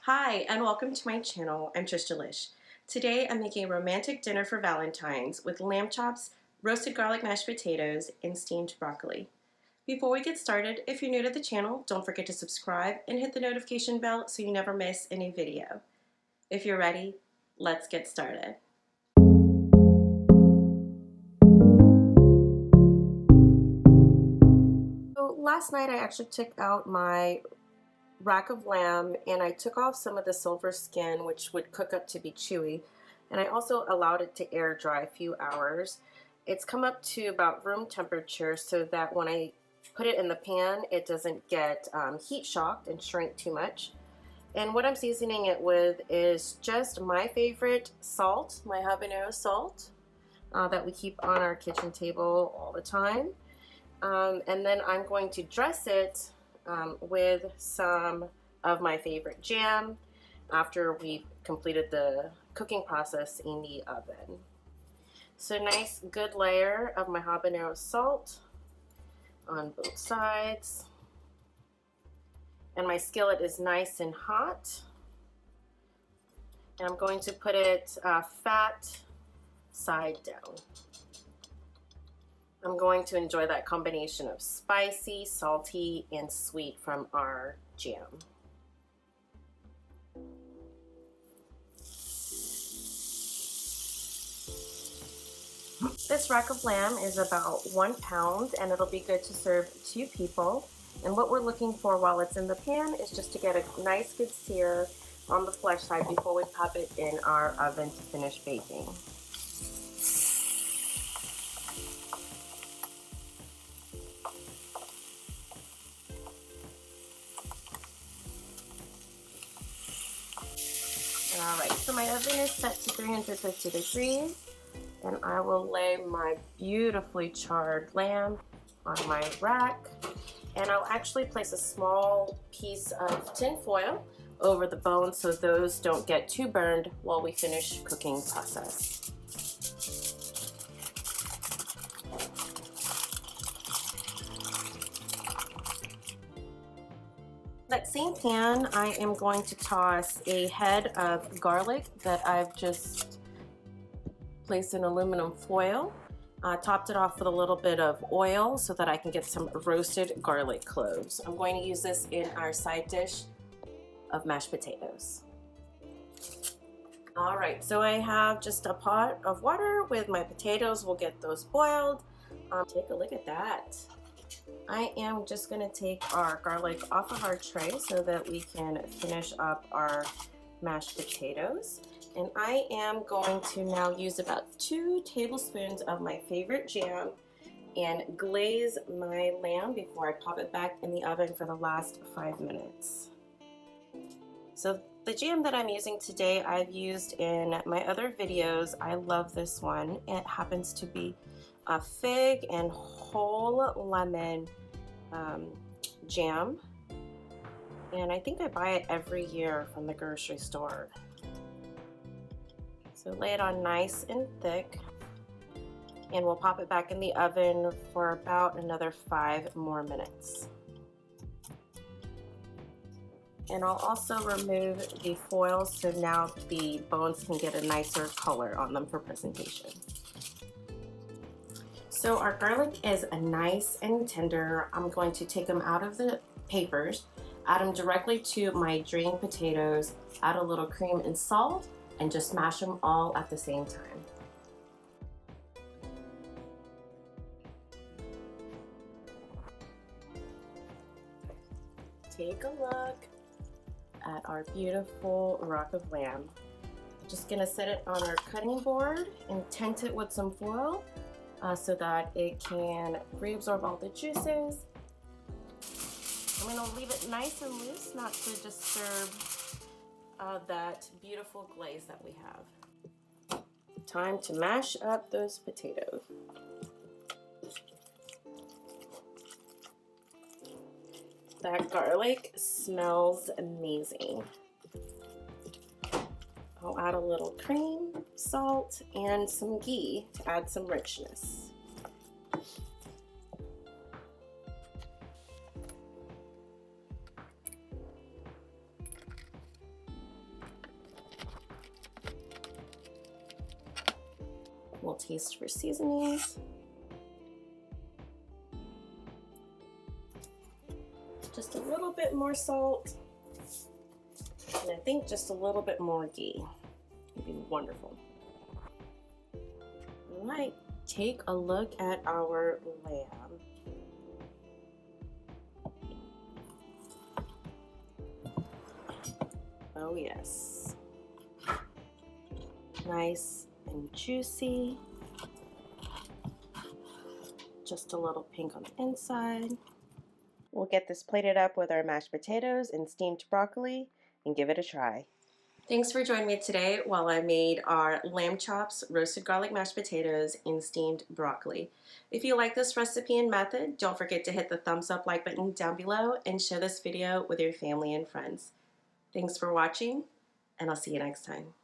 Hi, and welcome to my channel. I'm Trish Delish. Today I'm making a romantic dinner for Valentine's with lamb chops, roasted garlic mashed potatoes, and steamed broccoli. Before we get started, if you're new to the channel, don't forget to subscribe and hit the notification bell so you never miss any video. If you're ready, let's get started. So last night I actually took out my rack of lamb and I took off some of the silver skin, which would cook up to be chewy, and I also allowed it to air dry a few hours. It's come up to about room temperature so that when I put it in the pan it doesn't get heat shocked and shrink too much. And what I'm seasoning it with is just my favorite salt, my habanero salt that we keep on our kitchen table all the time. And then I'm going to dress it with some of my favorite jam after we've completed the cooking process in the oven. So nice good layer of my habanero salt on both sides. And my skillet is nice and hot. And I'm going to put it fat side down. I'm going to enjoy that combination of spicy, salty, and sweet from our jam. This rack of lamb is about 1 pound and it'll be good to serve 2 people. And what we're looking for while it's in the pan is just to get a nice good sear on the flesh side before we pop it in our oven to finish baking. Alright, so my oven is set to 350 degrees and I will lay my beautifully charred lamb on my rack, and I'll actually place a small piece of tin foil over the bones so those don't get too burned while we finish cooking process. That same pan, I am going to toss a head of garlic that I've just placed in aluminum foil. Topped it off with a little bit of oil so that I can get some roasted garlic cloves. I'm going to use this in our side dish of mashed potatoes. All right, so I have just a pot of water with my potatoes. We'll get those boiled. Take a look at that. I am just going to take our garlic off of our tray so that we can finish up our mashed potatoes. And I am going to now use about 2 tablespoons of my favorite jam and glaze my lamb before I pop it back in the oven for the last 5 minutes. So the jam that I'm using today I've used in my other videos. I love this one. It happens to be a fig and whole lemon jam, and I think I buy it every year from the grocery store. So lay it on nice and thick, and we'll pop it back in the oven for about another 5 more minutes. And I'll also remove the foil so now the bones can get a nicer color on them for presentation. So our garlic is nice and tender. I'm going to take them out of the papers, add them directly to my drained potatoes, add a little cream and salt, and just mash them all at the same time. Take a look at our beautiful rack of lamb. Just gonna set it on our cutting board and tent it with some foil so that it can reabsorb all the juices. I'm gonna leave it nice and loose, not to disturb that beautiful glaze that we have. Time to mash up those potatoes. That garlic smells amazing. I'll add a little cream, salt, and some ghee to add some richness. We'll taste for seasonings. Just a little bit more salt. And I think just a little bit more ghee would be wonderful. All right, take a look at our lamb. Oh yes. Nice and juicy. Just a little pink on the inside. We'll get this plated up with our mashed potatoes and steamed broccoli and give it a try. Thanks for joining me today while I made our lamb chops, roasted garlic mashed potatoes, and steamed broccoli. If you like this recipe and method, don't forget to hit the thumbs up like button down below and share this video with your family and friends. Thanks for watching, and I'll see you next time.